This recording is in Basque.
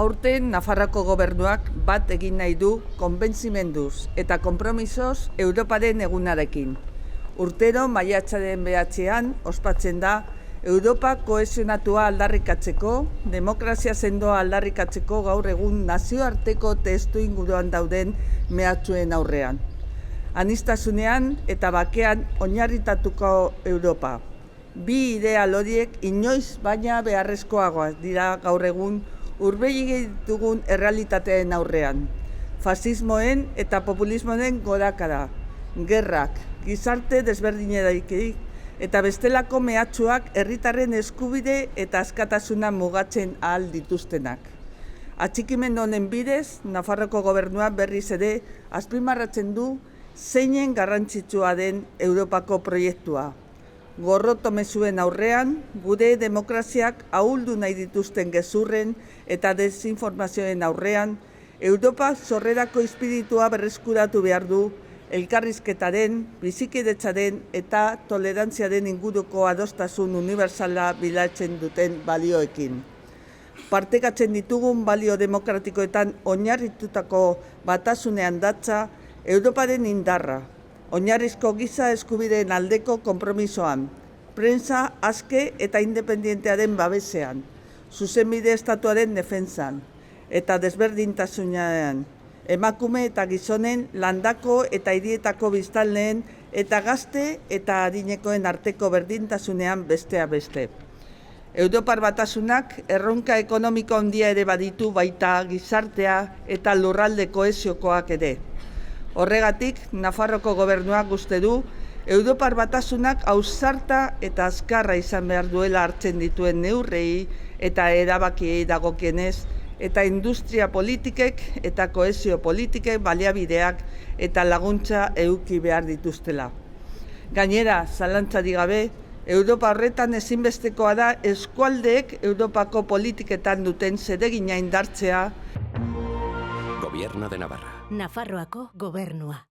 Aurten Nafarroako gobernuak bat egin nahi du konbentzimenduz eta konpromisoz Europaren egunarekin. Urtero maiatzaren 9 ospatzen da Europa kohesionatua aldarrikatzeko, demokrazia sendoa aldarrikatzeko gaur egun nazioarteko testu inguruan dauden mehatxuen aurrean. Aniztasunean eta bakean oinarritatuko Europa. Bi ideal horiek inoiz baina beharrezkoagoak dira gaur egun hurbilegi ditugun errealitateen aurrean. Fasismoen eta populismoen gorakada, gerrak, gizarte desberdinerarik eta bestelako mehatxuak herritarren eskubide eta askatasuna mugatzen ahal dituztenak. Atxikimendu honen bidez, Nafarroako gobernua berriz ere azpimarratzen du zeinen garrantzitsua den Europako proiektua. Gorroto mezuen aurrean, gure demokraziak ahuldu nahi dituzten gezurren eta desinformazioen aurrean, Europa sorrerako espiritua berreskuratu behar du, elkarrizketaren, bizikidetzaren eta tolerantziaren inguruko adostasun unibertsala bilatzen duten balioekin. Partekatzen ditugun balio demokratikoetan oinarritutako batasunean datza Europaren indarra, oinarrizko giza eskubideen aldeko konpromisoan, prensa aske eta independentearen babesean, zuzenbide estatuaren defentsan eta desberdintasunean, emakume eta gizonen landako eta hirietako biztanleen eta gazte eta adinekoen arteko berdintasunean bestea beste. Europar batasunak erronka ekonomiko handia ere baditu baita gizartea eta lurralde kohesiokoak ere. Horregatik, Nafarroko gobernuak uste du, Europar batasunak ausarta eta azkarra izan behar duela hartzen dituen neurrei eta erabakiei dagokienez, eta industria politikek eta kohesio politikek baliabideak eta laguntza eduki behar dituztela. Gainera, zalantzarik gabe, Europa horretan ezinbestekoa da eskualdeek Europako politiketan duten zeregina indartzea. Gobierno de Navarra. Nafarroako gobernua.